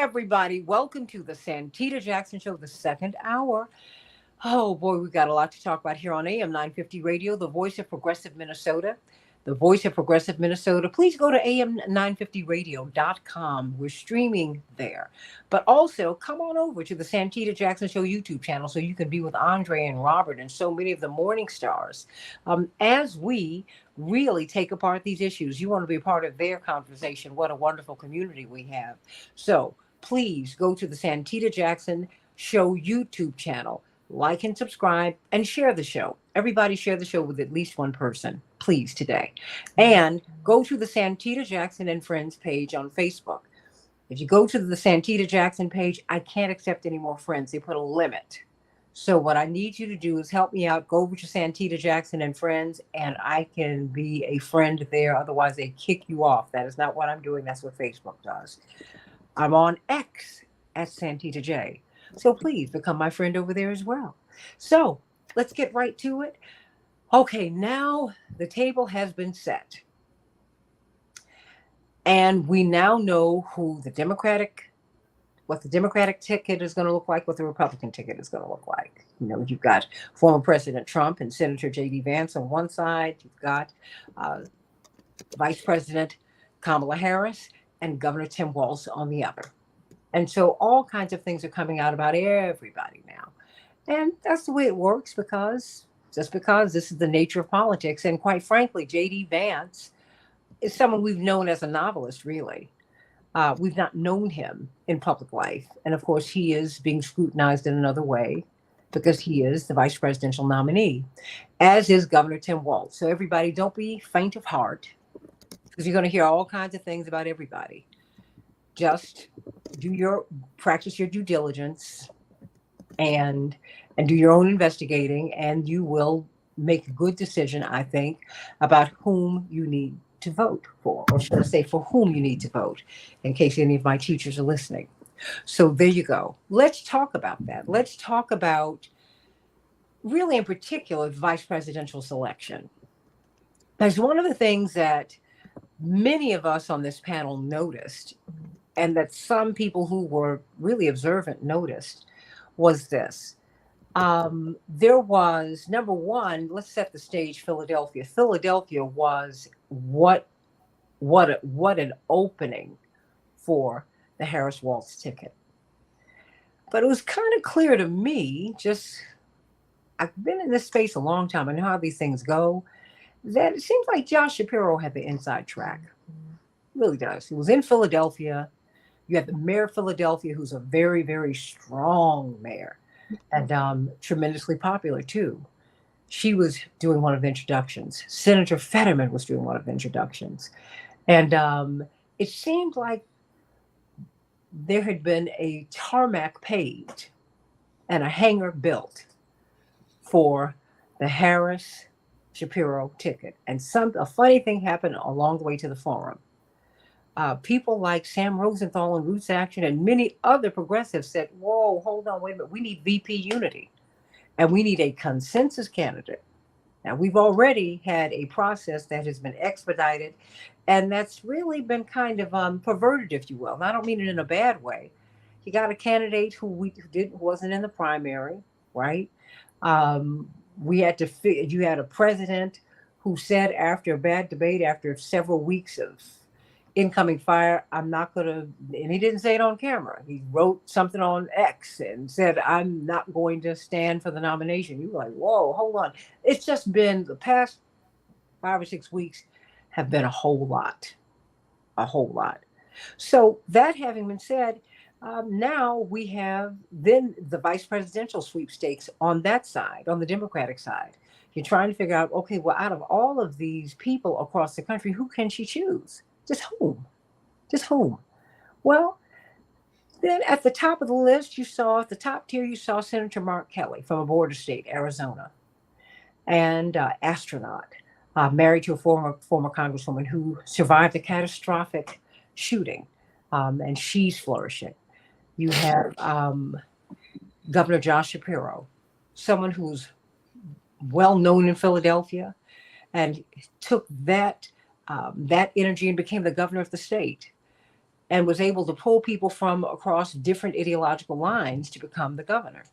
everybody. Welcome to the Santita Jackson Show, the second hour. Oh, boy, we've got a lot to talk about here on AM 950 Radio, the voice of progressive Minnesota. The voice of progressive Minnesota. Please go to am950radio.com. We're streaming there. But also, come on over to the Santita Jackson Show YouTube channel so you can be with Andre and Robert and so many of the morning stars as we really take apart these issues. You want to be a part of their conversation. What a wonderful community we have. So please go to the Santita Jackson Show YouTube channel. Like and subscribe and share the show. Everybody share the show with at least one person, please, today. And go to the Santita Jackson and Friends page on Facebook. If you go to the Santita Jackson page, I can't accept any more friends. They put a limit. So what I need you to do is help me out. Go over to Santita Jackson and Friends, and I can be a friend there. Otherwise, they kick you off. That is not what I'm doing. That's what Facebook does. I'm on X at Santita J. So please become my friend over there as well. So let's get right to it. Okay, now the table has been set. And we now know what the Democratic ticket is going to look like, what the Republican ticket is going to look like. You know, you've got former President Trump and Senator J.D. Vance on one side. You've got Vice President Kamala Harris and Governor Tim Walz on the other. And so all kinds of things are coming out about everybody now. And that's the way it works because this is the nature of politics. And quite frankly, J.D. Vance is someone we've known as a novelist, really. We've not known him in public life. And of course, he is being scrutinized in another way because he is the vice presidential nominee, as is Governor Tim Walz. So everybody, don't be faint of heart because you're going to hear all kinds of things about everybody. Just practice your due diligence and do your own investigating, and you will make a good decision, I think, about whom you need to vote for, or should I say for whom you need to vote, in case any of my teachers are listening. So there you go. Let's talk about that. Let's talk about, really in particular, the vice presidential selection. There's one of the things that many of us on this panel noticed, and that some people who were really observant noticed, was this. There was, number one, let's set the stage, Philadelphia. Philadelphia was what an opening for the Harris Walz ticket. But it was kind of clear to me, I've been in this space a long time, I know how these things go, that it seems like Josh Shapiro had the inside track. It really does. He was in Philadelphia. You have the mayor of Philadelphia, who's a very, very strong mayor and tremendously popular, too. She was doing one of the introductions. Senator Fetterman was doing one of the introductions. And it seemed like there had been a tarmac paved and a hangar built for the Harris Shapiro ticket. And a funny thing happened along the way to the forum. People like Sam Rosenthal and Roots Action and many other progressives said, whoa, hold on, wait a minute. We need VP unity and we need a consensus candidate. Now, we've already had a process that has been expedited, and that's really been kind of perverted, if you will. And I don't mean it in a bad way. You got a candidate who wasn't in the primary, right? You had a president who said after a bad debate, after several weeks of incoming fire, I'm not going to, and he didn't say it on camera. He wrote something on X and said, I'm not going to stand for the nomination. You were like, whoa, hold on. It's just been the past 5 or 6 weeks have been a whole lot. So that having been said, now we have then the vice presidential sweepstakes on that side, on the Democratic side. You're trying to figure out, okay, well, out of all of these people across the country, who can she choose? Just whom? Well, then at the top of the list, at the top tier, you saw Senator Mark Kelly from a border state, Arizona, and astronaut, married to a former congresswoman who survived a catastrophic shooting, and she's flourishing. You have Governor Josh Shapiro, someone who's well known in Philadelphia, and took that energy and became the governor of the state. and was able to pull people from across different ideological lines to become the governor.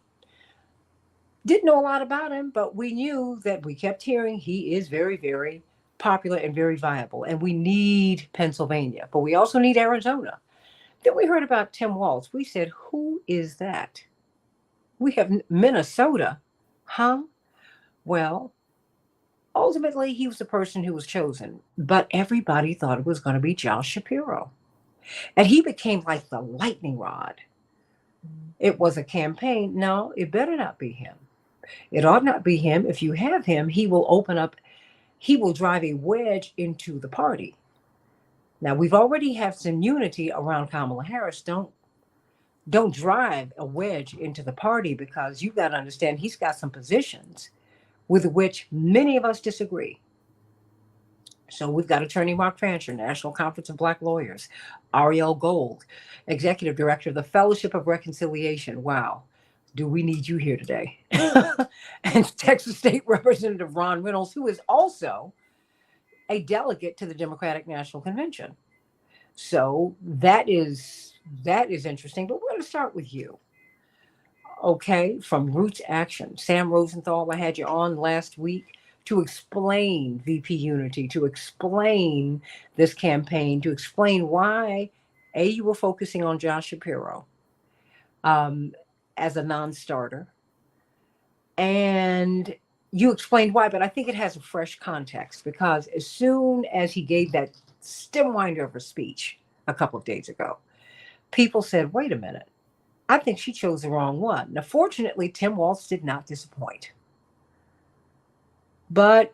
Didn't know a lot about him, but we knew that we kept hearing he is very, very popular and very viable. And we need Pennsylvania, but we also need Arizona. Then we heard about Tim Walz. We said, who is that? We have Minnesota. Huh? Well, ultimately, he was the person who was chosen, but everybody thought it was going to be Josh Shapiro. And he became like the lightning rod. It was a campaign. No, it better not be him. It ought not be him. If you have him, he will open up, he will drive a wedge into the party. Now we've already have some unity around Kamala Harris. Don't drive a wedge into the party, because you've got to understand he's got some positions with which many of us disagree. So we've got Attorney Mark Fancher, National Conference of Black Lawyers, Ariel Gold, Executive Director of the Fellowship of Reconciliation. Wow, do we need you here today? And Texas State Representative Ron Reynolds, who is also a delegate to the Democratic National Convention. So that is interesting. But we're going to start with you. Okay, from Roots Action. Sam Rosenthal, I had you on last week to explain VP Unity, to explain this campaign, to explain why, you were focusing on Josh Shapiro as a non-starter. And you explained why, but I think it has a fresh context, because as soon as he gave that stem winder of a speech a couple of days ago, people said, wait a minute, I think she chose the wrong one. Now, fortunately, Tim Walz did not disappoint. But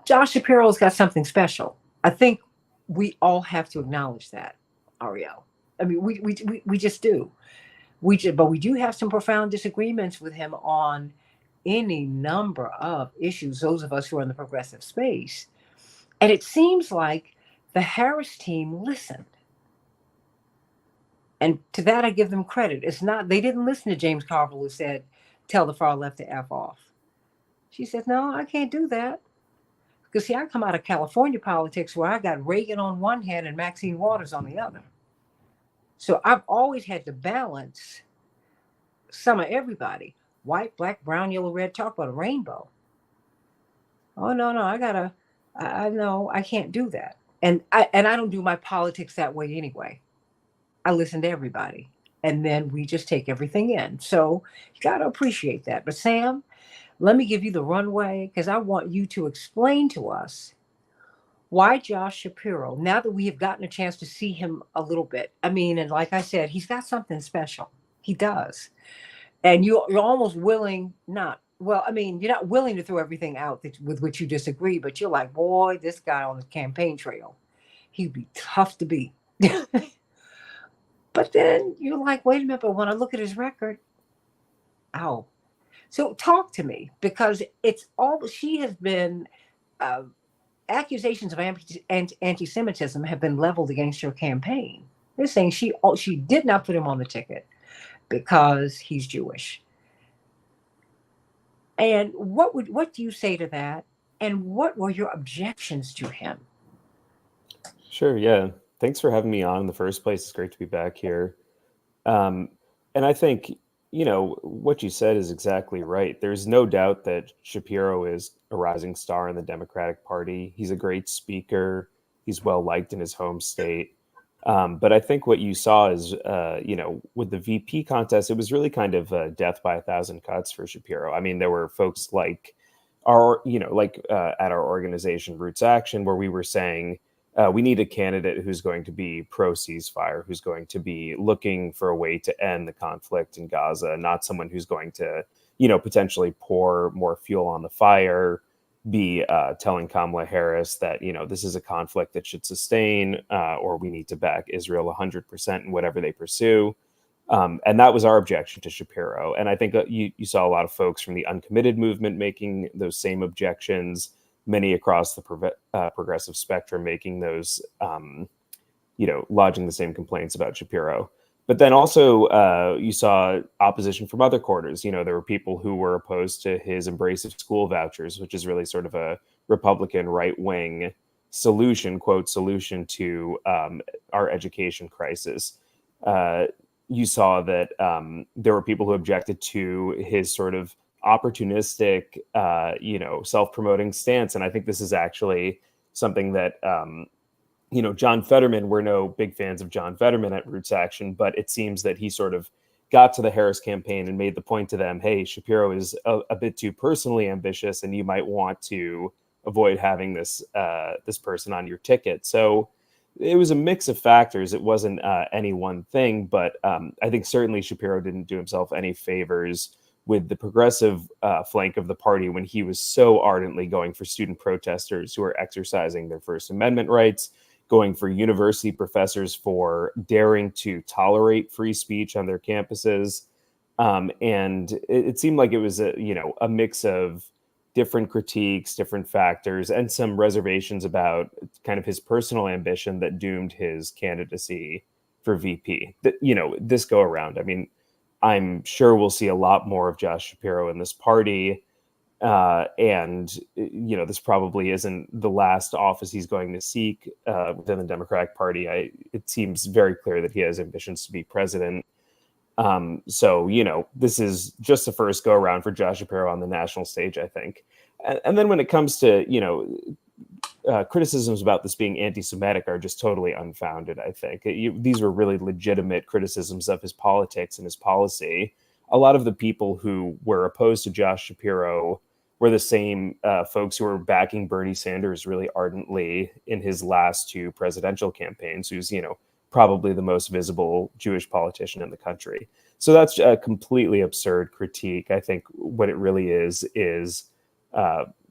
Josh Shapiro's got something special. I think we all have to acknowledge that, Ariel. I mean, we just do. But we do have some profound disagreements with him on any number of issues, those of us who are in the progressive space. And it seems like the Harris team listened. And to that, I give them credit. It's not, they didn't listen to James Carville, who said, tell the far left to F off. She said, no, I can't do that. Because see, I come out of California politics where I got Reagan on one hand and Maxine Waters on the other. So I've always had to balance some of everybody. White, black, brown, yellow, red, talk about a rainbow. Oh, no, I know I can't do that. And I don't do my politics that way anyway. I listen to everybody. And then we just take everything in. So you got to appreciate that. But Sam, let me give you the runway, because I want you to explain to us why Josh Shapiro, now that we have gotten a chance to see him a little bit. I mean, and like I said, he's got something special. He does. And you're almost willing, you're not willing to throw everything out with which you disagree, but you're like, boy, this guy on the campaign trail, he'd be tough to beat. But then you're like, wait a minute, but when I look at his record, ow. So talk to me, because she has been, accusations of anti-Semitism have been leveled against your campaign. They're saying she did not put him on the ticket because he's Jewish. And what do you say to that? And what were your objections to him? Sure, yeah. Thanks for having me on in the first place. It's great to be back here. And I think, what you said is exactly right. There's no doubt that Shapiro is a rising star in the Democratic Party. He's a great speaker. He's well liked in his home state. But I think what you saw is, with the VP contest, it was really kind of death by a thousand cuts for Shapiro. I mean, there were folks like at our organization, Roots Action, where we were saying, we need a candidate who's going to be pro-ceasefire, who's going to be looking for a way to end the conflict in Gaza, not someone who's going to, potentially pour more fuel on the fire, be telling Kamala Harris that, this is a conflict that should sustain, or we need to back Israel 100% in whatever they pursue. And that was our objection to Shapiro. And I think you saw a lot of folks from the uncommitted movement making those same objections, many across the progressive spectrum making those, lodging the same complaints about Shapiro. But then also you saw opposition from other quarters. There were people who were opposed to his embrace of school vouchers, which is really sort of a Republican right-wing solution, quote, solution to our education crisis. Uh, you saw that there were people who objected to his sort of opportunistic, self-promoting stance. And I think this is actually something that, John Fetterman, we're no big fans of John Fetterman at Roots Action, but it seems that he sort of got to the Harris campaign and made the point to them, hey, Shapiro is a bit too personally ambitious, and you might want to avoid having this person on your ticket. So it was a mix of factors. It wasn't any one thing, but I think certainly Shapiro didn't do himself any favors with the progressive flank of the party when he was so ardently going for student protesters who are exercising their First Amendment rights, going for university professors for daring to tolerate free speech on their campuses. And it seemed like it was a mix of different critiques, different factors, and some reservations about kind of his personal ambition that doomed his candidacy for VP. This go around, I mean, I'm sure we'll see a lot more of Josh Shapiro in this party. And this probably isn't the last office he's going to seek within the Democratic Party. It seems very clear that he has ambitions to be president. So this is just the first go around for Josh Shapiro on the national stage, I think. And then when it comes to criticisms about this being anti-Semitic are just totally unfounded. I think these were really legitimate criticisms of his politics and his policy. A lot of the people who were opposed to Josh Shapiro were the same folks who were backing Bernie Sanders really ardently in his last two presidential campaigns, who's, probably the most visible Jewish politician in the country. So that's a completely absurd critique. I think what it really is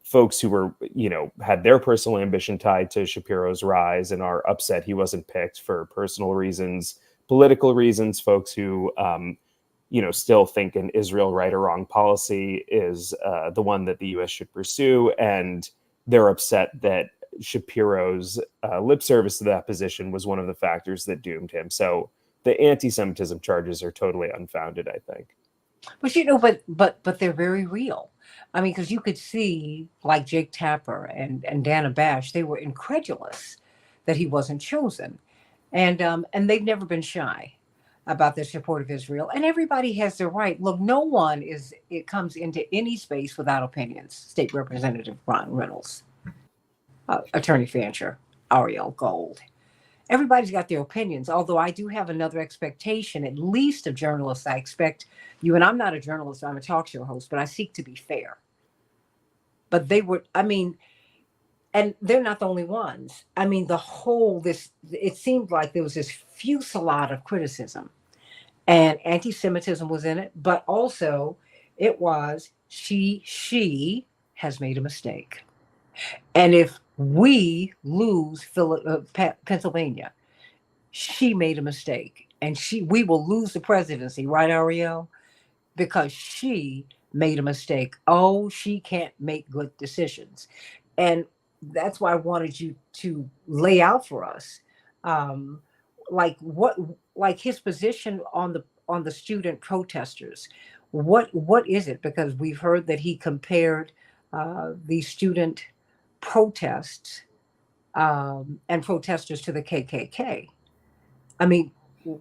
folks who were, had their personal ambition tied to Shapiro's rise and are upset he wasn't picked for personal reasons, political reasons, folks who, still think an Israel right or wrong policy is the one that the U.S. should pursue. And they're upset that Shapiro's lip service to that position was one of the factors that doomed him. So the anti-Semitism charges are totally unfounded, I think. But they're very real. I mean, because you could see like Jake Tapper and Dana Bash, they were incredulous that he wasn't chosen, and they've never been shy about their support of Israel. And everybody has their right. Look, no one comes into any space without opinions. State Representative Ron Reynolds, Attorney Fancher, Ariel Gold. Everybody's got their opinions, although I do have another expectation, at least of journalists. I expect you, and I'm not a journalist, I'm a talk show host, but I seek to be fair. But and they're not the only ones. I mean, it seemed like there was this fusillade of criticism, and anti-Semitism was in it, but also it was she has made a mistake. And if we lose Pennsylvania, she made a mistake, and we will lose the presidency, right, Ariel? Because she made a mistake. Oh, she can't make good decisions. And that's why I wanted you to lay out for us, like his position on the student protesters. What is it? Because we've heard that he compared the student protests and protesters to the KKK. I mean,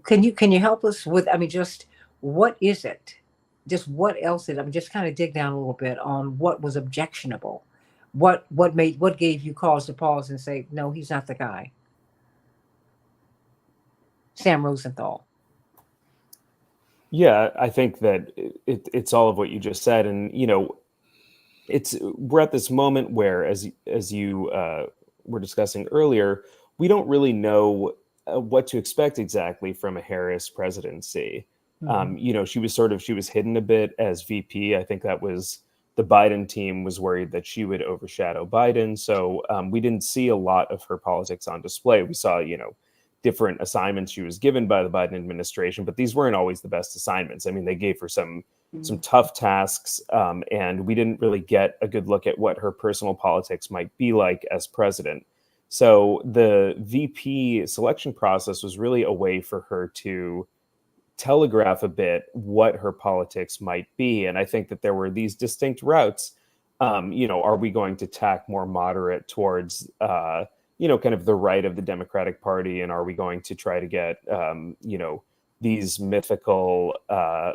can you help us with? I mean, just what is it? Just what else is? I mean, just kind of dig down a little bit on what was objectionable. What gave you cause to pause and say, no, he's not the guy. Sam Rosenthal. Yeah, I think that it's all of what you just said, and we're at this moment where, as you were discussing earlier, we don't really know what to expect exactly from a Harris presidency. Mm-hmm. She was hidden a bit as VP. I think that was the Biden team was worried that she would overshadow Biden. So we didn't see a lot of her politics on display. We saw, different assignments she was given by the Biden administration, but these weren't always the best assignments. I mean, they gave her some tough tasks, and we didn't really get a good look at what her personal politics might be like as president. So the VP selection process was really a way for her to telegraph a bit what her politics might be. And I think that there were these distinct routes. Are we going to tack more moderate towards kind of the right of the Democratic Party, and are we going to try to get, these mythical,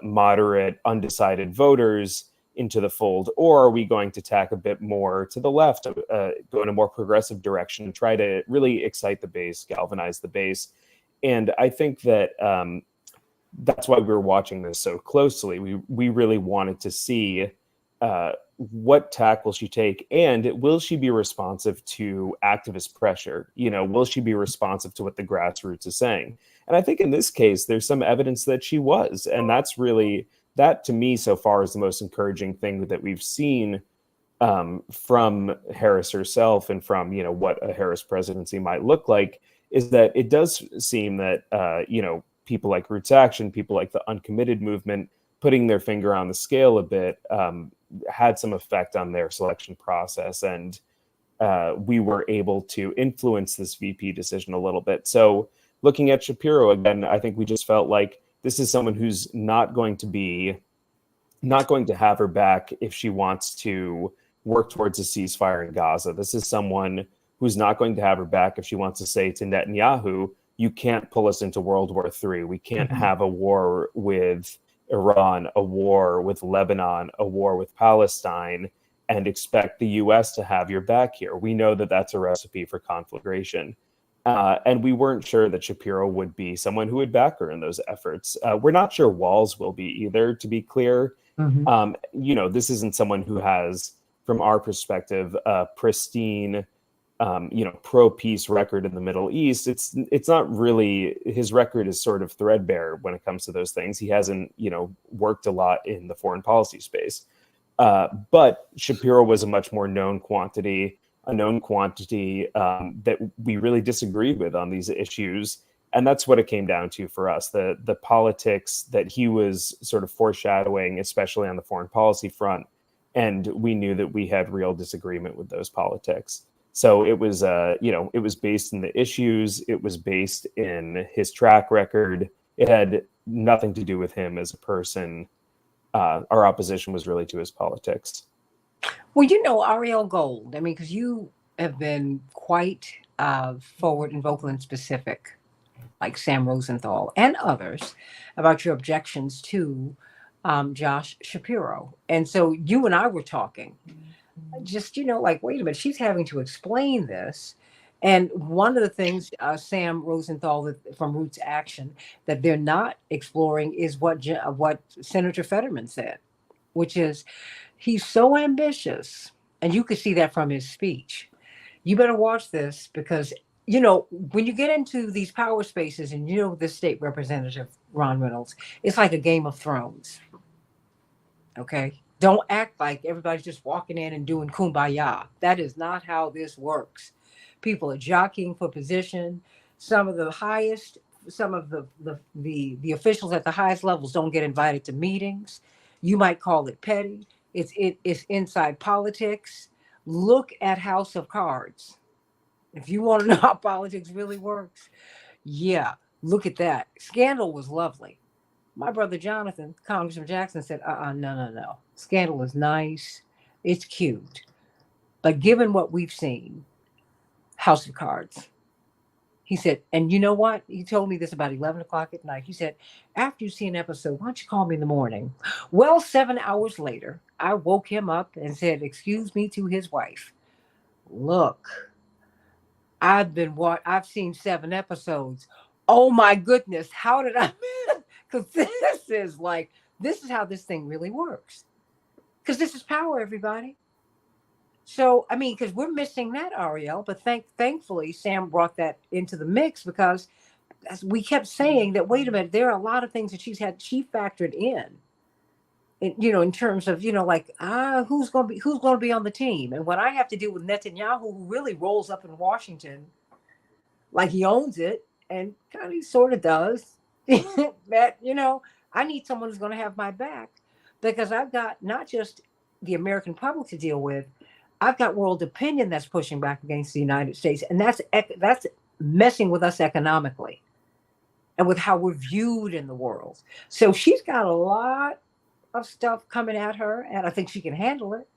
moderate, undecided voters into the fold, or are we going to tack a bit more to the left, go in a more progressive direction, and try to really excite the base, galvanize the base? And I think that that's why we were watching this so closely. We really wanted to see what tack will she take, and will she be responsive to activist pressure? Will she be responsive to what the grassroots is saying? And I think in this case, there's some evidence that she was, and that to me so far is the most encouraging thing that we've seen from Harris herself, and from what a Harris presidency might look like, is that it does seem that people like Roots Action, people like the Uncommitted movement, putting their finger on the scale a bit, had some effect on their selection process, and we were able to influence this VP decision a little bit. So looking at Shapiro again, I think we just felt like this is someone who's not going to have her back if she wants to work towards a ceasefire in Gaza. This is someone who's not going to have her back if she wants to say to Netanyahu, you can't pull us into World War III. We can't have a war with Iran, a war with Lebanon, a war with Palestine, and expect the U.S. to have your back here. We know that that's a recipe for conflagration. And we weren't sure that Shapiro would be someone who would back her in those efforts. We're not sure Walz will be either, to be clear. This isn't someone who has, from our perspective, a pristine, pro-peace record in the Middle East. It's not really, his record is sort of threadbare when it comes to those things. He hasn't, worked a lot in the foreign policy space. But Shapiro was a much more known quantity that we really disagreed with on these issues. And that's what it came down to for us. The politics that he was sort of foreshadowing, especially on the foreign policy front. And we knew that we had real disagreement with those politics. So it was, it was based in the issues. It was based in his track record. It had nothing to do with him as a person. Our opposition was really to his politics. Well, Ariel Gold, because you have been quite forward and vocal and specific, like Sam Rosenthal and others, about your objections to Josh Shapiro. And so you and I were talking, just, wait a minute, she's having to explain this. And one of the things Sam Rosenthal from Roots Action that they're not exploring is what Senator Fetterman said, which is he's so ambitious. And you could see that from his speech. You better watch this because, when you get into these power spaces and the state representative, Ron Reynolds, it's like a Game of Thrones. Okay? Don't act like everybody's just walking in and doing kumbaya. That is not how this works. People are jockeying for position. Some of the officials at the highest levels don't get invited to meetings. You might call it petty. It's inside politics. Look at House of Cards. If you want to know how politics really works, look at that. Scandal was lovely. My brother Jonathan, Congressman Jackson, said, no. Scandal is nice. It's cute. But given what we've seen, House of Cards, he said, and you know what? He told me this about 11 o'clock at night. He said, after you see an episode, why don't you call me in the morning? Well, 7 hours later, I woke him up and said, excuse me, to his wife. Look, I've seen 7 episodes. Oh my goodness, how did I miss? Because this is how this thing really works. Because this is power, everybody. So, because we're missing that, Ariel, but thankfully Sam brought that into the mix because as we kept saying that, wait a minute, there are a lot of things that she factored in terms of, who's going to be on the team. And when I have to deal with Netanyahu, who really rolls up in Washington like he owns it, and kind of sort of does, that, I need someone who's going to have my back because I've got not just the American public to deal with, I've got world opinion that's pushing back against the United States. And that's messing with us economically and with how we're viewed in the world. So she's got a lot of stuff coming at her, and I think she can handle it.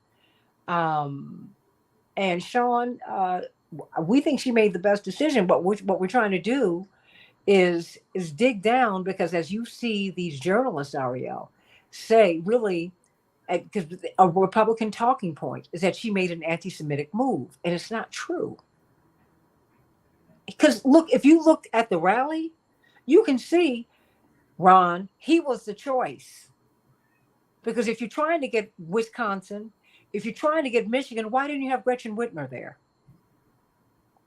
And Sean, we think she made the best decision. But what we're trying to do is dig down, because as you see these journalists, Ariel, say really, because a Republican talking point is that she made an anti-Semitic move, and it's not true. Because look, if you looked at the rally, you can see Ron, he was the choice. Because if you're trying to get Wisconsin, if you're trying to get Michigan, why didn't you have Gretchen Whitmer there?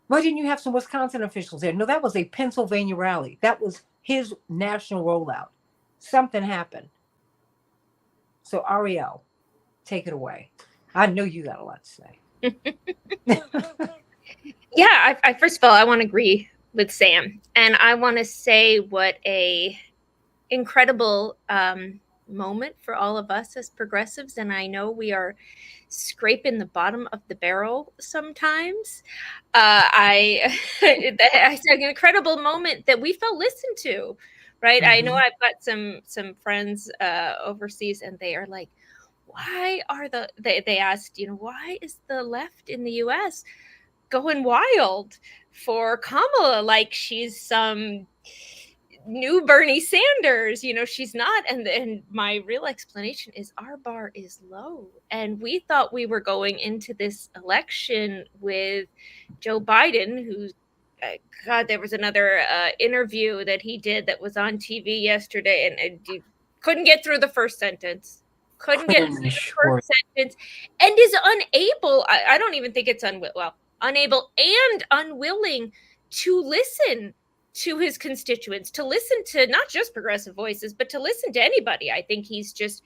Why didn't you have some Wisconsin officials there? No, that was a Pennsylvania rally. That was his national rollout. Something happened. So Ariel, take it away. I know you got a lot to say. Yeah, I first of all, I want to agree with Sam, and I want to say what a incredible moment for all of us as progressives. And I know we are scraping the bottom of the barrel sometimes. It's an incredible moment that we felt listened to, right? I know I've got some friends overseas, and they are like, why are they asked, why is the left in the US going wild for Kamala like she's some new Bernie Sanders? She's not. And my real explanation is our bar is low. And we thought we were going into this election with Joe Biden, who's God, there was another interview that he did that was on TV yesterday, and you couldn't get through the first sentence. Couldn't get through the first sentence, and is unable. I don't even think it's unable and unwilling to listen to his constituents, to listen to not just progressive voices, but to listen to anybody. I think he's just,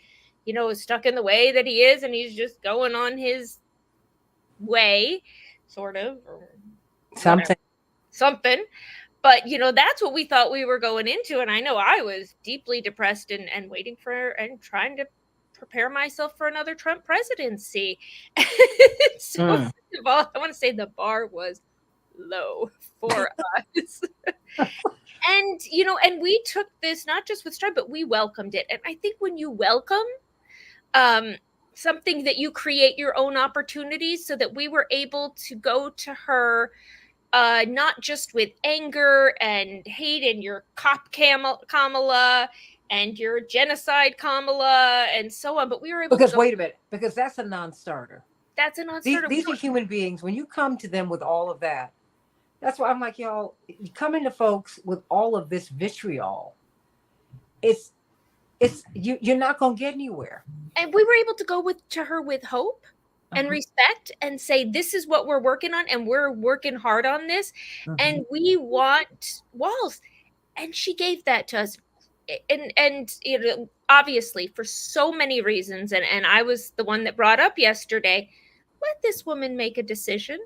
stuck in the way that he is, and he's just going on his way, sort of, or something. But, that's what we thought we were going into. And I know I was deeply depressed and waiting for and trying to prepare myself for another Trump presidency. So, first of all, I want to say the bar was low for us. And, and we took this not just with stride, but we welcomed it. And I think when you welcome something, that you create your own opportunities, so that we were able to go to her not just with anger and hate and your cop Kamala and your genocide Kamala and so on, but we were able to wait a minute, because that's a non-starter. That's a non-starter. These are human beings. When you come to them with all of that, that's why I'm like, y'all, you come into folks with all of this vitriol, you're not going to get anywhere. And we were able to go to her with hope and respect, and say, this is what we're working on, and we're working hard on this, and we want walls. And she gave that to us. And obviously for so many reasons, and I was the one that brought up yesterday, let this woman make a decision.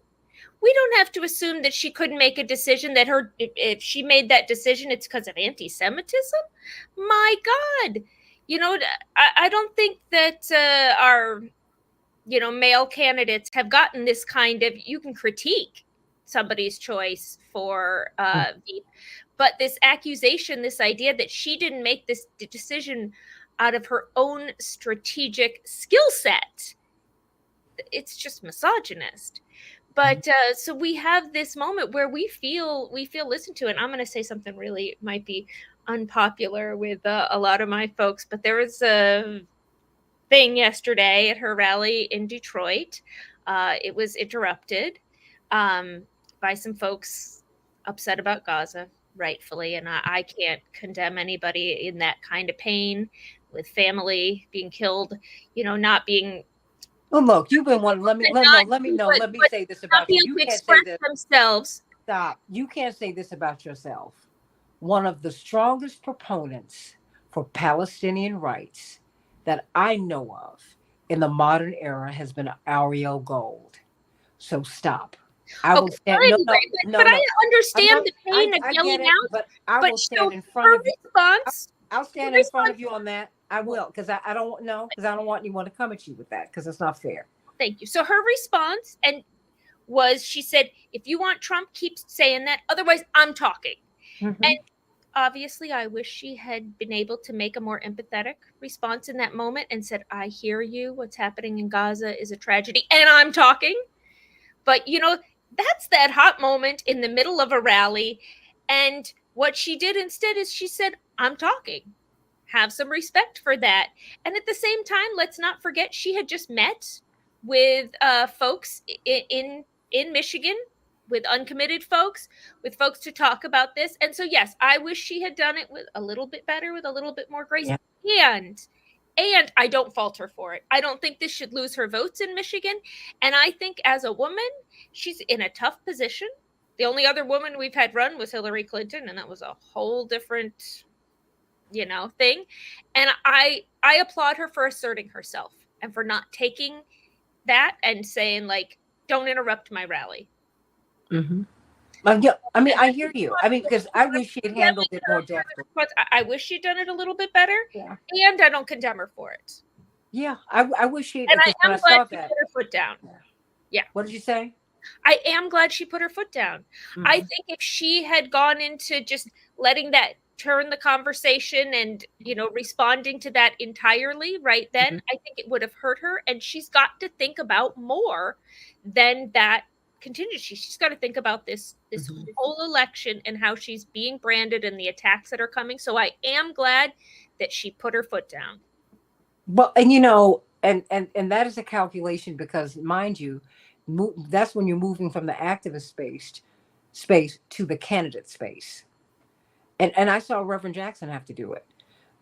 We don't have to assume that she couldn't make a decision, that if she made that decision, it's because of anti-Semitism. My God, I don't think that our male candidates have gotten this kind of, you can critique somebody's choice for but this accusation, this idea that she didn't make this decision out of her own strategic skill set, it's just misogynist. But so we have this moment where we feel listened to. And I'm going to say something really might be unpopular with a lot of my folks, but there was a thing yesterday at her rally in Detroit. It was interrupted by some folks upset about Gaza, rightfully, and I can't condemn anybody in that kind of pain, with family being killed, not being. Well, look, you've been one. Let me say this about you. You can't say this themselves. Stop. You can't say this about yourself. One of the strongest proponents for Palestinian rights that I know of in the modern era has been Ariel Gold. So stop. I will stand. But I understand the pain of yelling out. But I will stand in front of you. I'll stand in front of you on that. I will, because I don't know, because I don't want anyone to come at you with that, because it's not fair. Thank you. So her response was, she said, if you want Trump, keep saying that. Otherwise, I'm talking. And obviously, I wish she had been able to make a more empathetic response in that moment and said, I hear you. What's happening in Gaza is a tragedy, and I'm talking. But, That's that hot moment in the middle of a rally. And what she did instead is she said, I'm talking. Have some respect for that. And at the same time, let's not forget she had just met with folks in Michigan, with uncommitted folks, with folks to talk about this. And so yes, I wish she had done it with a little bit better, with a little bit more grace. Yeah. And I don't fault her for it. I don't think this should lose her votes in Michigan. And I think as a woman, she's in a tough position. The only other woman we've had run was Hillary Clinton, and that was a whole different, thing. And I applaud her for asserting herself and for not taking that and saying, like, don't interrupt my rally. Mm-hmm. Yeah, I mean, I hear you. I mean, because I wish she had handled it more deftly. I wish she'd done it a little bit better. Yeah. And I don't condemn her for it. Yeah, I wish she had. And I am glad she that, put her foot down. Yeah. What did you say? I am glad she put her foot down. Mm-hmm. I think if she had gone into just letting that turn the conversation and, responding to that entirely right then, Mm-hmm. I think it would have hurt her. And she's got to think about more than that contingency. She's got to think about this Mm-hmm. whole election and how she's being branded and the attacks that are coming. So I am glad that she put her foot down. Well, and and that is a calculation because, mind you, that's when you're moving from the activist space to the candidate space. And I saw Reverend Jackson have to do it,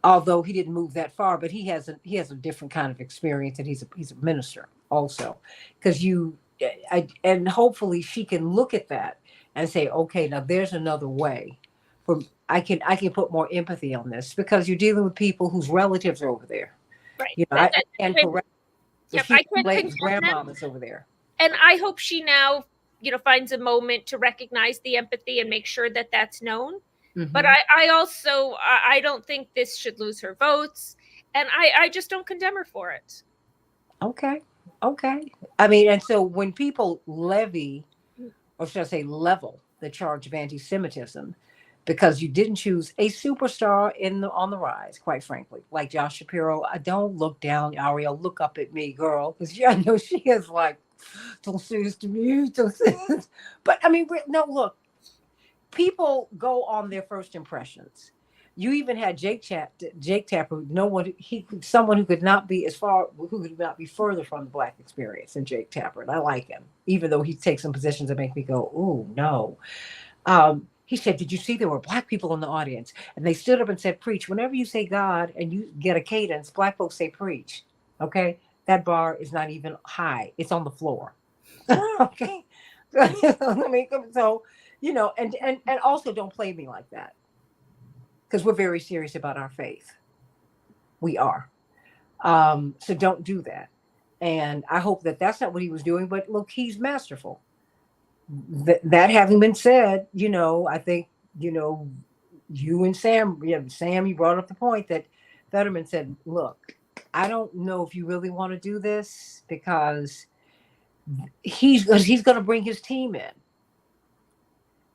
although he didn't move that far, but he has a different kind of experience, and he's a minister also, because and hopefully she can look at that and say, okay, now there's another way. I can put more empathy on this because you're dealing with people whose relatives are over there. Right. I can't correct. Yep, I can't grandmama's over there. And I hope she now, finds a moment to recognize the empathy and make sure that that's known. Mm-hmm. But I also, I don't think this should lose her votes. And I just don't condemn her for it. Okay. I mean, and so when people levy, or should I say level, the charge of anti-Semitism, because you didn't choose a superstar on the rise, quite frankly, like Josh Shapiro. I don't look down, Ariel. Look up at me, girl, because I know she is like, don't say this to me, don't say this. But I mean, no, look, people go on their first impressions. You even had Jake Tapper. Someone who could not be further from the Black experience than Jake Tapper, and I like him, even though he takes some positions that make me go, "Ooh, no." He said, "Did you see there were Black people in the audience?" And they stood up and said, "Preach." Whenever you say God and you get a cadence, Black folks say preach. Okay, that bar is not even high; it's on the floor. Okay, I mean, so and also don't play me like that, because we're very serious about our faith. We are. So don't do that. And I hope that that's not what he was doing. But look, he's masterful. That having been said, I think, you and Sam, you brought up the point that Fetterman said, look, I don't know if you really want to do this because he's going to bring his team in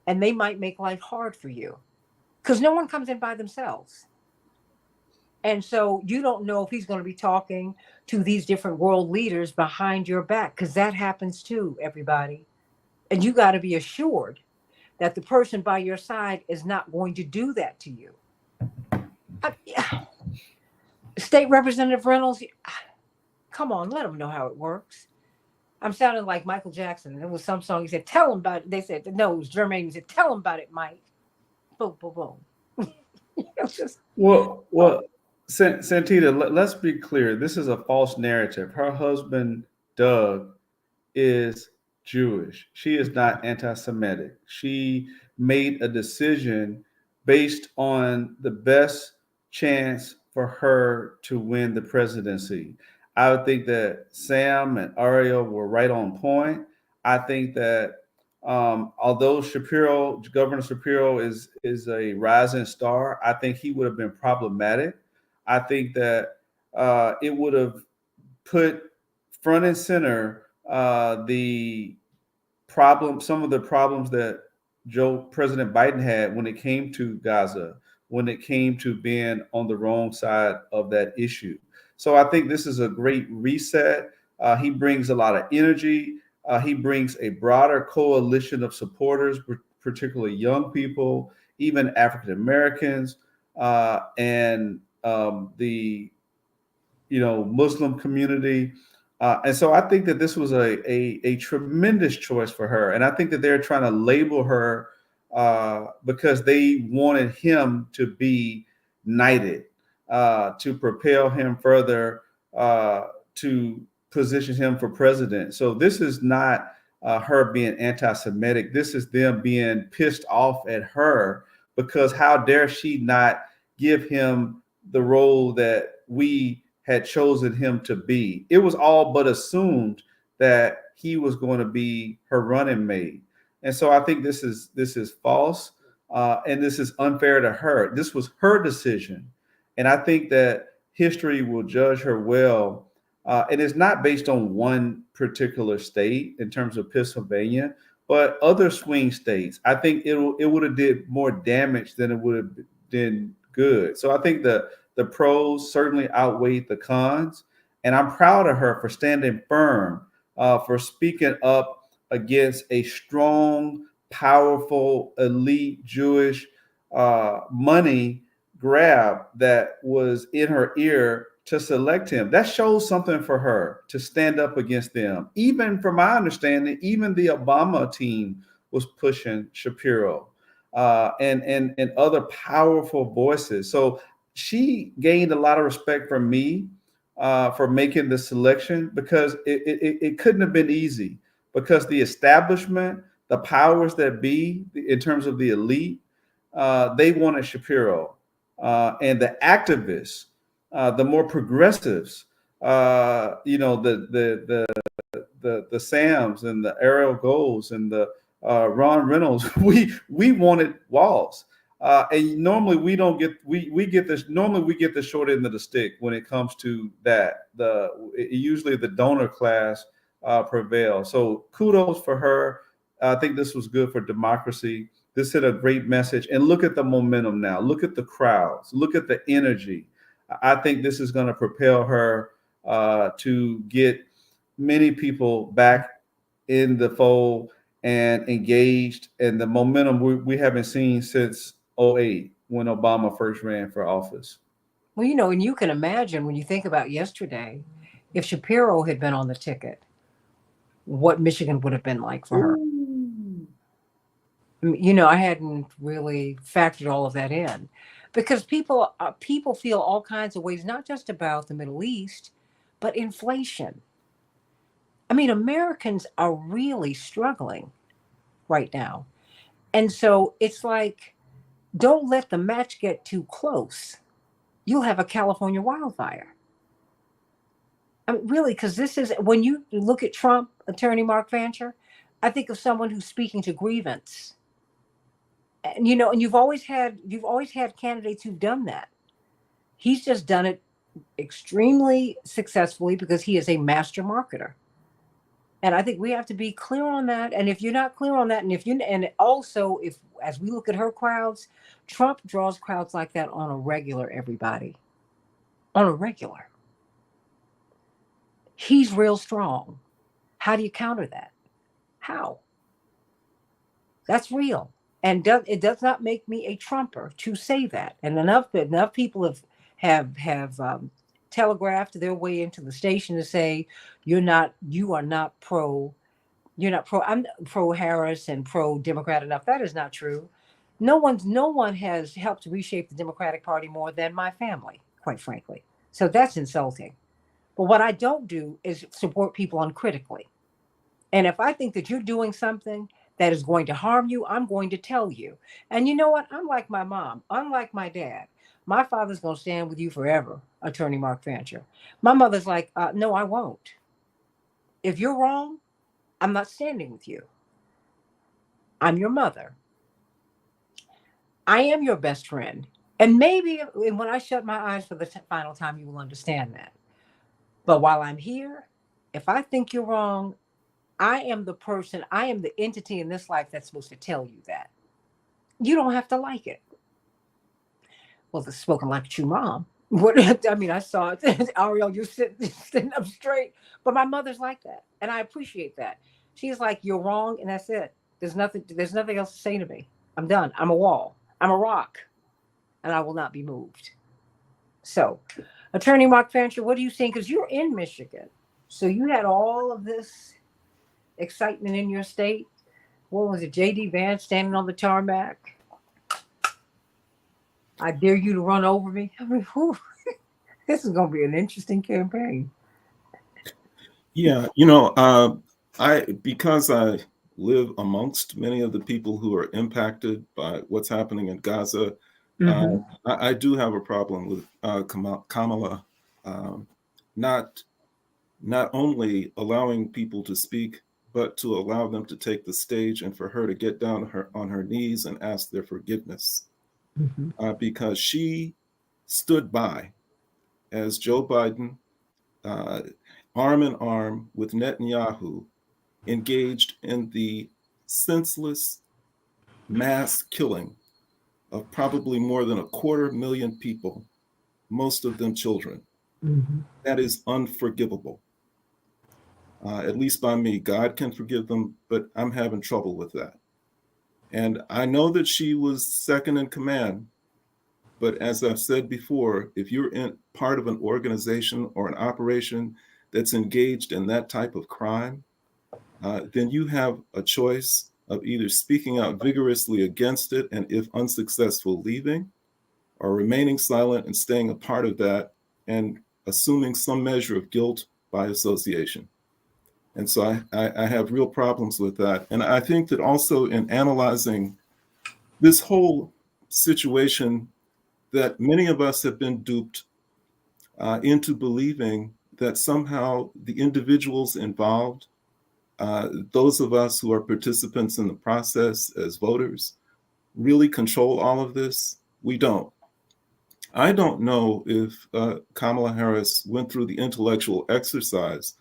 and they might make life hard for you because no one comes in by themselves. And so you don't know if he's going to be talking to these different world leaders behind your back, because that happens too, everybody. And you got to be assured that the person by your side is not going to do that to you. State Representative Reynolds, come on, let them know how it works. I'm sounding like Michael Jackson. There was some song he said, tell him about it. They said, no, it was Jermaine. He said, tell him about it, Mike. Boom, boom, boom. Well, Santita, let's be clear. This is a false narrative. Her husband, Doug, is Jewish. She is not anti-Semitic. She made a decision based on the best chance for her to win the presidency. I would think that Sam and Ariel were right on point. I think that although Governor Shapiro is a rising star, I think he would have been problematic. I think that it would have put front and center some of the problems that President Biden had when it came to Gaza, when it came to being on the wrong side of that issue. So I think this is a great reset. He brings a lot of energy. He brings a broader coalition of supporters, particularly young people, even African Americans, and the Muslim community. And so I think that this was a tremendous choice for her. And I think that they're trying to label her because they wanted him to be knighted, to propel him further, to position him for president. So this is not her being anti-Semitic. This is them being pissed off at her because how dare she not give him the role that we had chosen him to be. It was all but assumed that he was going to be her running mate. And so I think this is false, and this is unfair to her. This was her decision, and I think that history will judge her well. And it's not based on one particular state in terms of Pennsylvania, but other swing states. I think it would have did more damage than it would have been good. So I think the pros certainly outweighed the cons, and I'm proud of her for standing firm, for speaking up against a strong, powerful, elite Jewish money grab that was in her ear to select him. That shows something for her to stand up against them. Even from my understanding, even the Obama team was pushing Shapiro and other powerful voices. So she gained a lot of respect from me for making the selection because it couldn't have been easy because the establishment, the powers that be in terms of the elite, they wanted Shapiro. And the activists, the more progressives, the Sams and the Ariel Golds and the Ron Reynolds, we wanted Walls. And normally we don't get we get this normally we get the short end of the stick when it comes to that. Usually the donor class prevails. So kudos for her. I think this was good for democracy. This hit a great message. And look at the momentum now. Look at the crowds. Look at the energy. I think this is going to propel her to get many people back in the fold and engaged, and the momentum we haven't seen since '08 when Obama first ran for office. Well, and you can imagine when you think about yesterday, if Shapiro had been on the ticket, what Michigan would have been like for her. I hadn't really factored all of that in because people feel all kinds of ways, not just about the Middle East, but inflation. I mean, Americans are really struggling right now. And so it's like, don't let the match get too close. You'll have a California wildfire. I mean, really, because this is when you look at Trump, Attorney Mark Fancher, I think of someone who's speaking to grievance. And and you've always had candidates who've done that. He's just done it extremely successfully because he is a master marketer. And I think we have to be clear on that. And if you're not clear on that, and also if as we look at her crowds, Trump draws crowds like that on a regular, everybody. On a regular. He's real strong. How do you counter that? How? That's real. And it does not make me a Trumper to say that. And enough people have telegraphed their way into the station to say you are not pro. I'm pro Harris and pro Democrat enough. That is not true. No one has helped reshape the Democratic Party more than my family, quite frankly. So that's insulting. But what I don't do is support people uncritically. And if I think that you're doing something that is going to harm you, I'm going to tell you. And you know what? Unlike my mom, unlike my dad, my father's going to stand with you forever, Attorney Mark Fancher. My mother's like, no, I won't. If you're wrong, I'm not standing with you. I'm your mother. I am your best friend. And maybe when I shut my eyes for the final time, you will understand that. But while I'm here, if I think you're wrong, I am the entity in this life that's supposed to tell you that. You don't have to like it. Well, it's spoken like a true mom. I saw it. Ariel, you're sitting up straight. But my mother's like that. And I appreciate that. She's like, you're wrong, and that's it. There's nothing else to say to me. I'm done. I'm a wall. I'm a rock, and I will not be moved. So, Attorney Mark Fancher, what do you think? Because you're in Michigan, so you had all of this excitement in your state. What was it, J.D. Vance standing on the tarmac? I dare you to run over me. I mean, whew, this is going to be an interesting campaign. Yeah, because I live amongst many of the people who are impacted by what's happening in Gaza, I do have a problem with Kamala not only allowing people to speak, but to allow them to take the stage and for her to get down on her knees and ask their forgiveness, because she stood by as Joe Biden, arm in arm with Netanyahu, engaged in the senseless mass killing of probably more than 250,000 people, most of them children. That is unforgivable. At least by me. God can forgive them, but I'm having trouble with that. And I know that she was second in command, but as I've said before, if you're in part of an organization or an operation that's engaged in that type of crime, then you have a choice of either speaking out vigorously against it and, if unsuccessful, leaving, or remaining silent and staying a part of that and assuming some measure of guilt by association. And so I have real problems with that. And I think that also in analyzing this whole situation, that many of us have been duped into believing that somehow the individuals involved, those of us who are participants in the process as voters, really control all of this. We don't. I don't know if Kamala Harris went through the intellectual exercise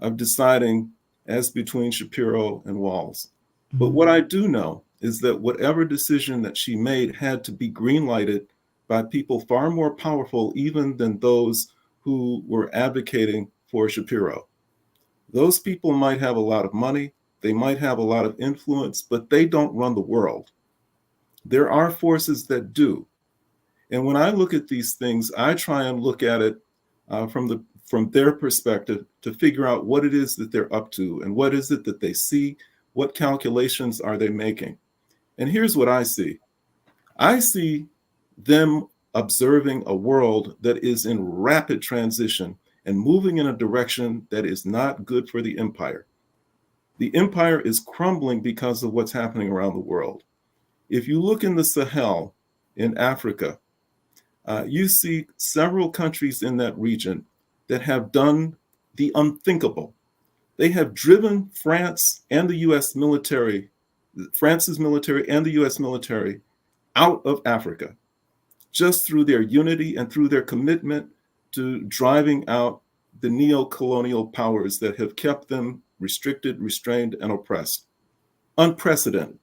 of deciding as between Shapiro and Walz. But what I do know is that whatever decision that she made had to be greenlighted by people far more powerful even than those who were advocating for Shapiro. Those people might have a lot of money, they might have a lot of influence, but they don't run the world. There are forces that do. And when I look at these things, I try and look at it from their perspective to figure out what it is that they're up to and what is it that they see, what calculations are they making. And here's what I see. I see them observing a world that is in rapid transition and moving in a direction that is not good for the empire. The empire is crumbling because of what's happening around the world. If you look in the Sahel in Africa, you see several countries in that region that have done the unthinkable. They have driven France and the US military, France's military and the US military out of Africa, just through their unity and through their commitment to driving out the neo-colonial powers that have kept them restricted, restrained, and oppressed. Unprecedented.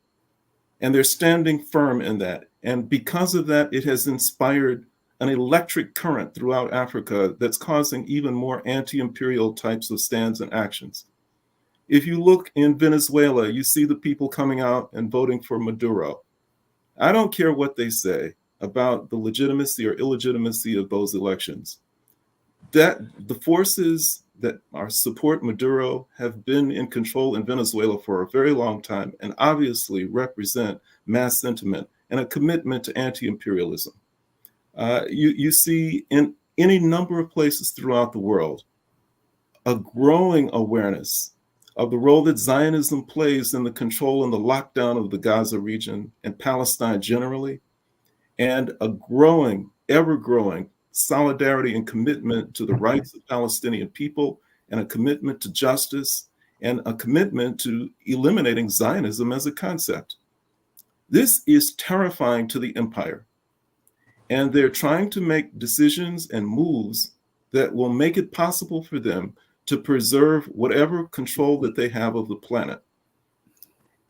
And they're standing firm in that. And because of that, it has inspired an electric current throughout Africa that's causing even more anti-imperial types of stands and actions. If you look in Venezuela, you see the people coming out and voting for Maduro. I don't care what they say about the legitimacy or illegitimacy of those elections. That the forces that support Maduro have been in control in Venezuela for a very long time and obviously represent mass sentiment and a commitment to anti-imperialism. You see in any number of places throughout the world a growing awareness of the role that Zionism plays in the control and the lockdown of the Gaza region and Palestine generally, and a growing, ever-growing solidarity and commitment to the rights of Palestinian people, and a commitment to justice, and a commitment to eliminating Zionism as a concept. This is terrifying to the empire. And they're trying to make decisions and moves that will make it possible for them to preserve whatever control that they have of the planet.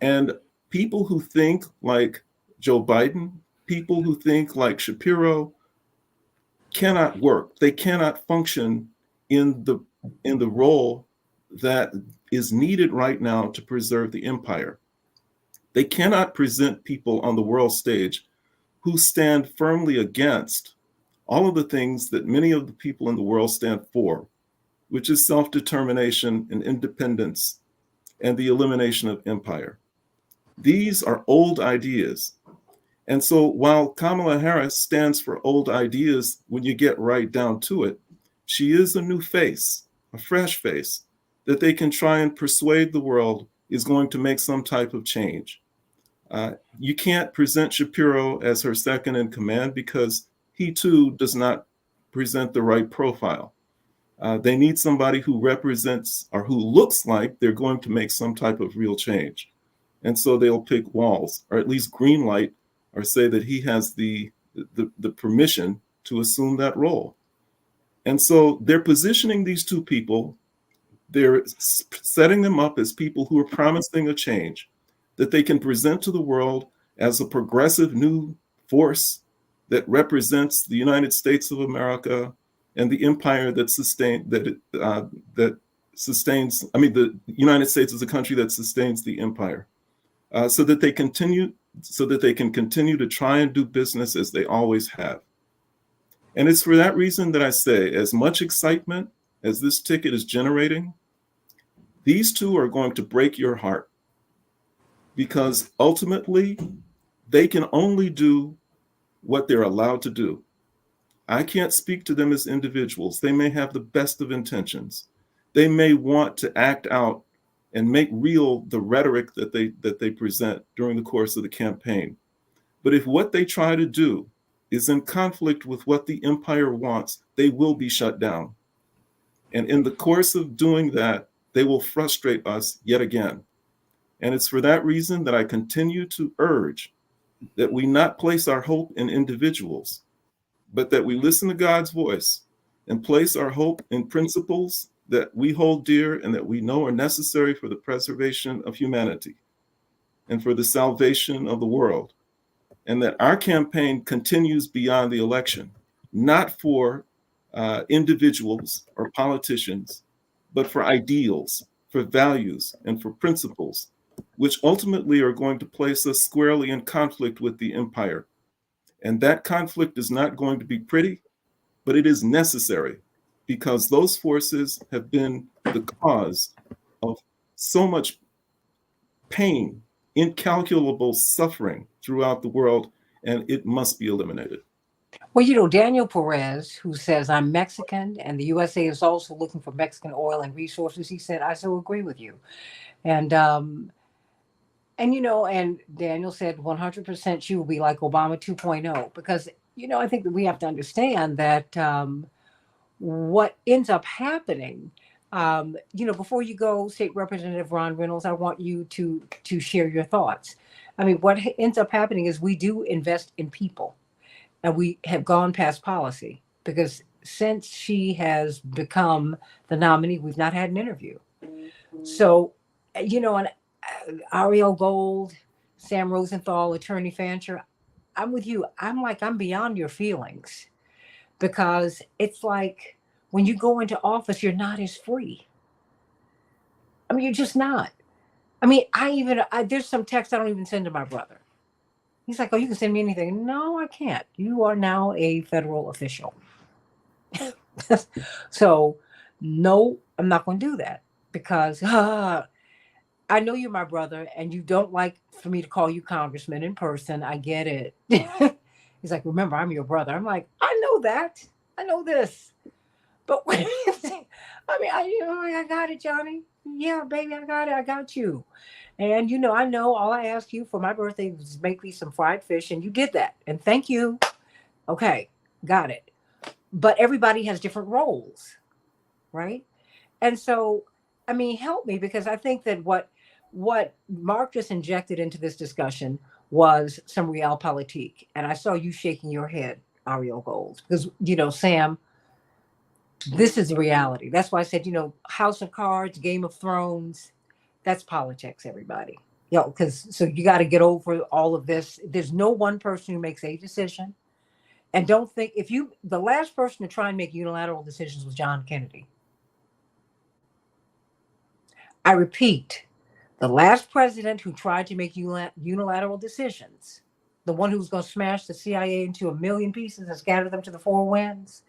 And people who think like Joe Biden, people who think like Shapiro, cannot work. They cannot function in the role that is needed right now to preserve the empire. They cannot present people on the world stage who stand firmly against all of the things that many of the people in the world stand for, which is self-determination and independence and the elimination of empire. These are old ideas. And so while Kamala Harris stands for old ideas, when you get right down to it, she is a new face, a fresh face that they can try and persuade the world is going to make some type of change. You can't present Shapiro as her second in command because he too does not present the right profile. They need somebody who represents or who looks like they're going to make some type of real change. And so they'll pick Walz, or at least green light, or say that he has the permission to assume that role. And so they're positioning these two people, they're setting them up as people who are promising a change that they can present to the world as a progressive new force that represents the United States of America and the empire that sustains. I mean, the United States is a country that sustains the empire, so that they can continue to try and do business as they always have. And it's for that reason that I say, as much excitement as this ticket is generating, these two are going to break your heart, because ultimately they can only do what they're allowed to do. I can't speak to them as individuals. They may have the best of intentions. They may want to act out and make real the rhetoric that they present during the course of the campaign. But if what they try to do is in conflict with what the empire wants, they will be shut down. And in the course of doing that, they will frustrate us yet again. And it's for that reason that I continue to urge that we not place our hope in individuals, but that we listen to God's voice and place our hope in principles that we hold dear and that we know are necessary for the preservation of humanity and for the salvation of the world. And that our campaign continues beyond the election, not for individuals or politicians, but for ideals, for values, and for principles, which ultimately are going to place us squarely in conflict with the empire. And that conflict is not going to be pretty, but it is necessary, because those forces have been the cause of so much pain, incalculable suffering throughout the world, and it must be eliminated. Well, Daniel Perez, who says, I'm Mexican and the USA is also looking for Mexican oil and resources, he said, I so agree with you. And and Daniel said 100% she will be like Obama 2.0, because, I think that we have to understand that what ends up happening, before you go, State Representative Ron Reynolds, I want you to share your thoughts. I mean, what ends up happening is we do invest in people, and we have gone past policy, because since she has become the nominee, we've not had an interview. So, and Ariel Gold, Sam Rosenthal, Attorney Fancher, I'm with you. I'm beyond your feelings, because it's like when you go into office, you're not as free. I mean, you're just not. I mean, there's some text I don't even send to my brother. He's like, oh, you can send me anything. No, I can't. You are now a federal official. So, no, I'm not going to do that, because I know you're my brother and you don't like for me to call you congressman in person. I get it. He's like, remember, I'm your brother. I'm like, I know that. I know this. But when I got it, Johnny. Yeah, baby, I got it. I got you. And, I know all I asked you for my birthday was make me some fried fish, and you did that. And thank you. Okay, got it. But everybody has different roles, right? And so, I mean, help me, because I think that what Mark just injected into this discussion was some realpolitik. And I saw you shaking your head, Ariel Gold, because, Sam, this is the reality. That's why I said, House of Cards, Game of Thrones, that's politics, everybody. Because so you got to get over all of this. There's no one person who makes a decision. And don't think, the last person to try and make unilateral decisions was John Kennedy. I repeat, the last president who tried to make unilateral decisions, the one who was going to smash the CIA into a million pieces and scatter them to the four winds,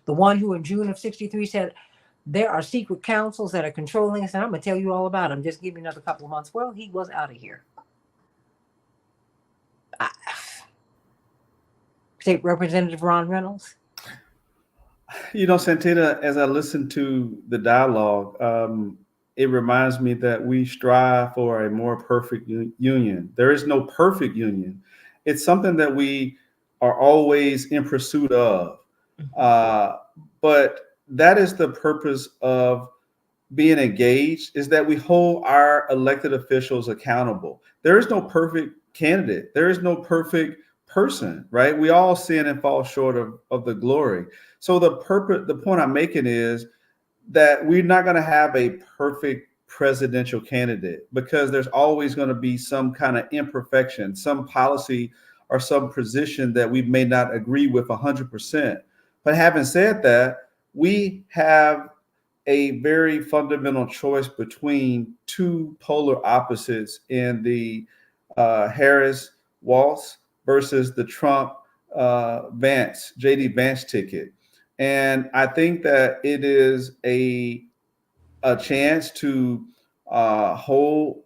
the one who in June of 63 said, there are secret councils that are controlling us, and I'm going to tell you all about them. Just give me another couple of months. Well, he was out of here. State Representative Ron Reynolds. You know, Santita, as I listen to the dialogue, it reminds me that we strive for a more perfect union. There is no perfect union. It's something that we are always in pursuit of. But that is the purpose of being engaged, is that we hold our elected officials accountable. There is no perfect candidate. There is no perfect person, right? We all sin and fall short of the glory. So the point I'm making is that we're not going to have a perfect presidential candidate, because there's always going to be some kind of imperfection, some policy or some position that we may not agree with 100%. But having said that, we have a very fundamental choice between two polar opposites in the Harris Walz versus the Trump Vance, JD Vance ticket. And I think that it is a chance to hold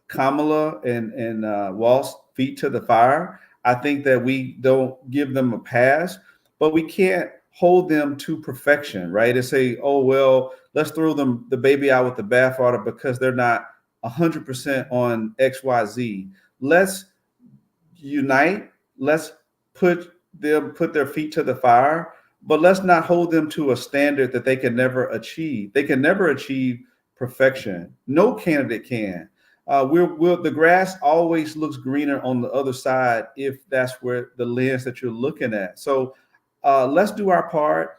Kamala and Walz feet to the fire. I think that we don't give them a pass, but we can't hold them to perfection, right? And say, oh, well, let's throw them the baby out with the bathwater because they're not 100% on XYZ. Let's unite. Let's put their feet to the fire, but let's not hold them to a standard that they can never achieve. They can never achieve perfection. No candidate can. The grass always looks greener on the other side if that's where the lens that you're looking at. So let's do our part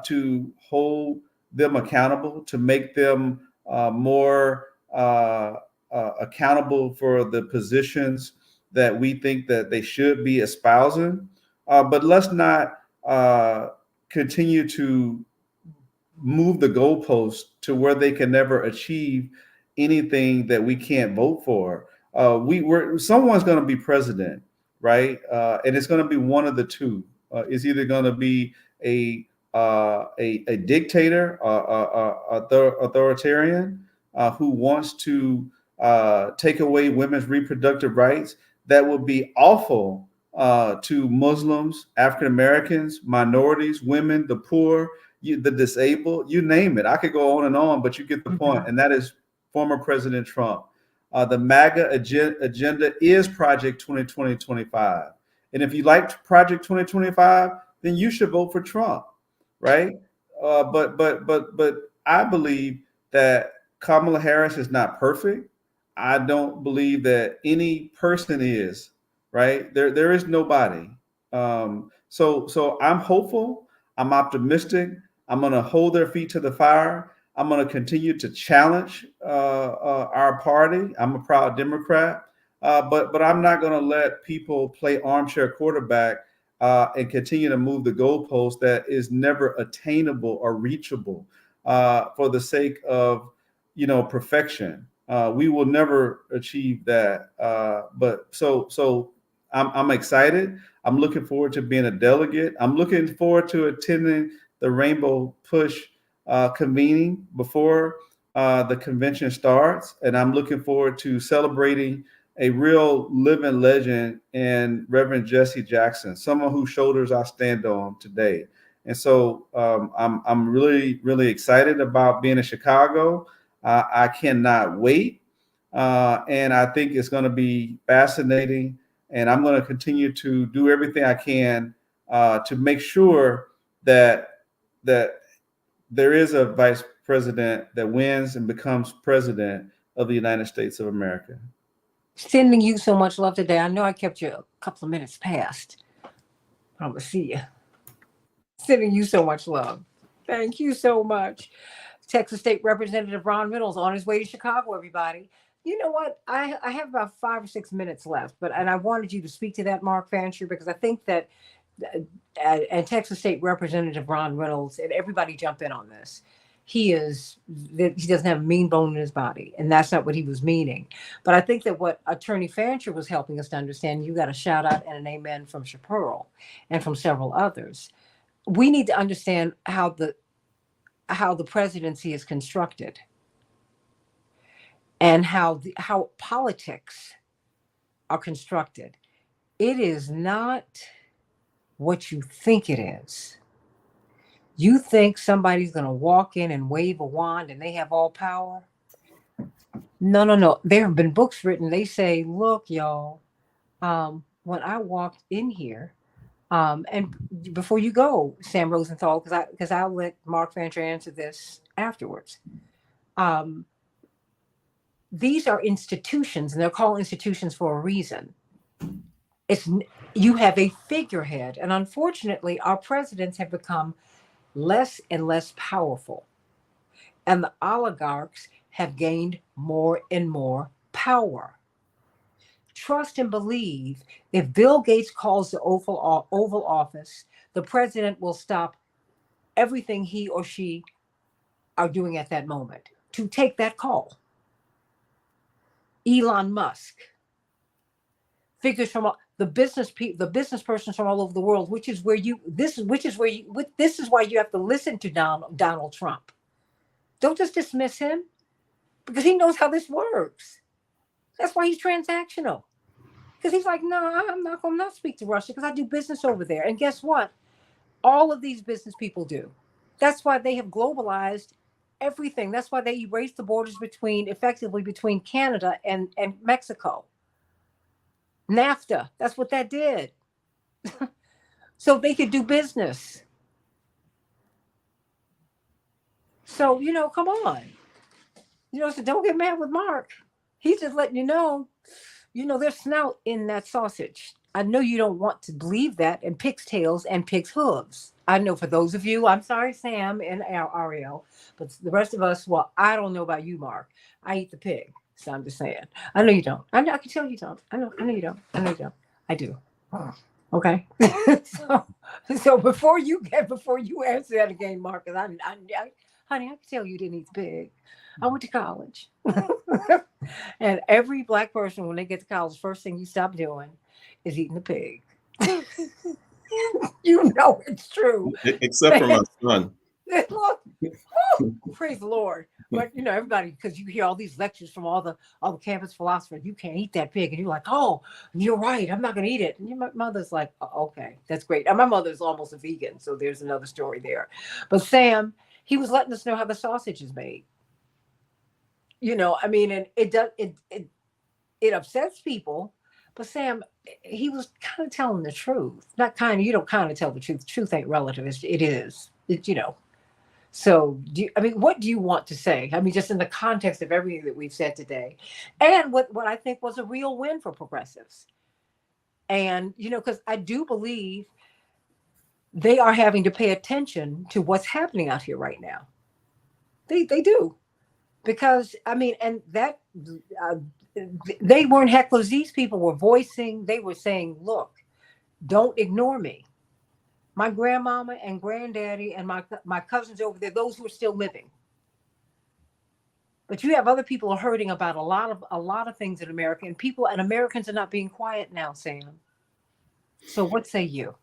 to hold them accountable, to make them more accountable for the positions that we think that they should be espousing. But let's not continue to move the goalposts to where they can never achieve anything that we can't vote for. Someone's going to be president, right? And it's going to be one of the two. It's either going to be a dictator, authoritarian, who wants to take away women's reproductive rights. That would be awful to Muslims, African Americans, minorities, women, the poor, the disabled, you name it. I could go on and on, but you get the point. And that is former President Trump. The MAGA agenda is Project 2020-25. And if you like Project 2025, then you should vote for Trump, right? But I believe that Kamala Harris is not perfect. I don't believe that any person is, right? There is nobody. So I'm hopeful. I'm optimistic. I'm going to hold their feet to the fire. I'm going to continue to challenge our party. I'm a proud Democrat, but I'm not going to let people play armchair quarterback and continue to move the goalpost that is never attainable or reachable for the sake of perfection. We will never achieve that. But so I'm excited. I'm looking forward to being a delegate. I'm looking forward to attending the Rainbow Push convening before the convention starts. And I'm looking forward to celebrating a real living legend in Reverend Jesse Jackson, someone whose shoulders I stand on today. And so I'm really, really excited about being in Chicago. I cannot wait. And I think it's going to be fascinating. And I'm going to continue to do everything I can to make sure that there is a vice president that wins and becomes president of the United States of America. Sending you so much love today. I know I kept you a couple of minutes past. I'm going to see you. Sending you so much love. Thank you so much. Texas State Representative Ron Reynolds on his way to Chicago, everybody. You know what? I have about 5 or 6 minutes left, and I wanted you to speak to that, Mark Fancher, because I think that, and Texas State Representative Ron Reynolds, and everybody jump in on this. he doesn't have a mean bone in his body, and that's not what he was meaning. But I think that what Attorney Fancher was helping us to understand, you got a shout out and an amen from Chaparral and from several others. We need to understand how the presidency is constructed, and how politics are constructed. It is not what you think it is. You think somebody's going to walk in and wave a wand and they have all power? No, no, no. There have been books written. They say, look, y'all, when I walked in here, and before you go, Sam Rosenthal, because I'll let Mark Fancher answer this afterwards. These are institutions, and they're called institutions for a reason. You have a figurehead, and unfortunately, our presidents have become less and less powerful, and the oligarchs have gained more and more power. Trust and believe, if Bill Gates calls the Oval Office, the president will stop everything he or she are doing at that moment to take that call. Elon Musk, figures from the business persons from all over the world, which is why you have to listen to Donald Trump. Don't just dismiss him, because he knows how this works. That's why he's transactional. Because he's like, no, I'm not going to speak to Russia because I do business over there. And guess what? All of these business people do. That's why they have globalized everything. That's why they erased the borders effectively between Canada and Mexico. NAFTA, that's what that did. So they could do business. So, come on. So don't get mad with Mark. He's just letting you know, there's snout in that sausage. I know you don't want to believe that, and pig's tails and pig's hooves. I know for those of you, I'm sorry, Sam and Ariel, but the rest of us, well, I don't know about you, Mark. I eat the pig. So I'm just saying. I know you don't. I can tell you don't. I know you don't. I know you don't. I do. Okay. so before you answer that again, Mark, honey, I can tell you didn't eat the pig. I went to college. And every Black person, when they get to college, first thing you stop doing is eating the pig. It's true. Except for my son. Look, praise the Lord. But everybody, because you hear all these lectures from all the campus philosophers, you can't eat that pig, and you're like, oh, you're right, I'm not going to eat it. And your mother's like, oh, okay, that's great. And my mother's almost a vegan, so there's another story there. But Sam, he was letting us know how the sausage is made. And it upsets people. But Sam, he was kind of telling the truth. Not kind of, you don't kind of tell the truth. Truth ain't relative. It is. So, what do you want to say? Just in the context of everything that we've said today, and what I think was a real win for progressives. And, because I do believe they are having to pay attention to what's happening out here right now. They do. Because, and that they weren't hecklers. These people were they were saying, look, don't ignore me. My grandmama and granddaddy and my cousins over there, those who are still living. But you have other people hurting about a lot of things in America, and Americans are not being quiet now, Sam. So what say you?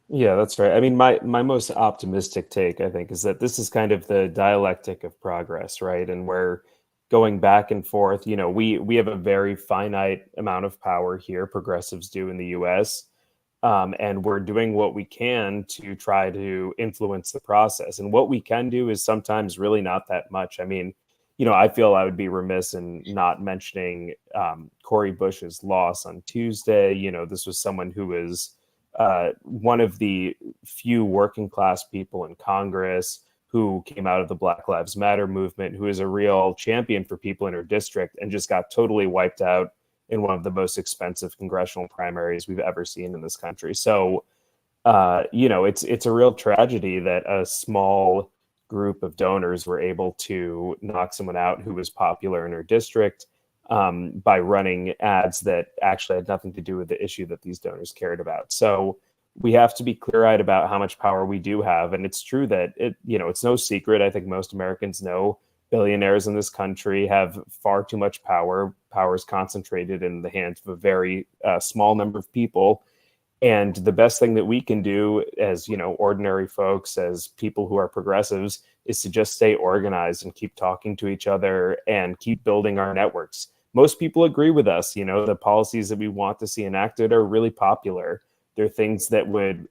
Yeah, that's right. My most optimistic take, I think, is that this is kind of the dialectic of progress, right? And we're going back and forth. We have a very finite amount of power here, progressives do in the US. And we're doing what we can to try to influence the process. And what we can do is sometimes really not that much. I feel I would be remiss in not mentioning Cori Bush's loss on Tuesday. This was someone who was one of the few working class people in Congress who came out of the Black Lives Matter movement, who is a real champion for people in her district, and just got totally wiped out in one of the most expensive congressional primaries we've ever seen in this country. So, it's a real tragedy that a small group of donors were able to knock someone out who was popular in her district by running ads that actually had nothing to do with the issue that these donors cared about. So, we have to be clear-eyed about how much power we do have. And it's true that it's no secret. I think most Americans know billionaires in this country have far too much power. Power is concentrated in the hands of a very small number of people. And the best thing that we can do as, ordinary folks, as people who are progressives, is to just stay organized and keep talking to each other and keep building our networks. Most people agree with us. The policies that we want to see enacted are really popular. They're things that would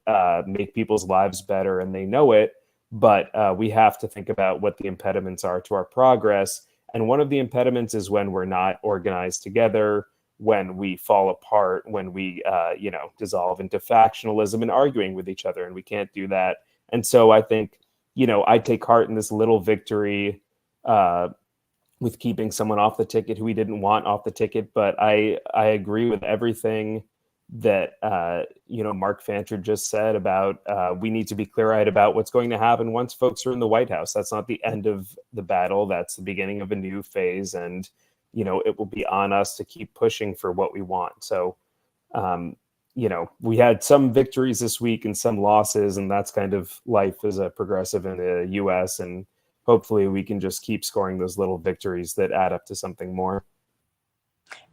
make people's lives better, and they know it. But we have to think about what the impediments are to our progress. And one of the impediments is when we're not organized together, when we fall apart, when we, dissolve into factionalism and arguing with each other, and we can't do that. And so I think, I take heart in this little victory with keeping someone off the ticket who we didn't want off the ticket. But I agree with everything that, Mark Fancher just said about we need to be clear-eyed about what's going to happen once folks are in the White House. That's not the end of the battle. That's the beginning of a new phase. And it will be on us to keep pushing for what we want. So, we had some victories this week and some losses, and that's kind of life as a progressive in the US. And hopefully we can just keep scoring those little victories that add up to something more.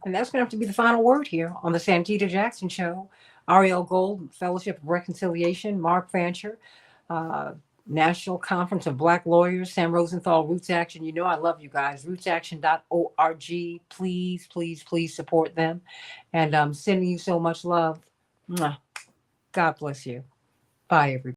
And that's going to have to be the final word here on the Santita Jackson Show. Ariel Gold, Fellowship of Reconciliation, Mark Fancher, National Conference of Black Lawyers, Sam Rosenthal, Roots Action. I love you guys. Rootsaction.org. Please, please, please support them. And sending you so much love. Mwah. God bless you. Bye, everybody.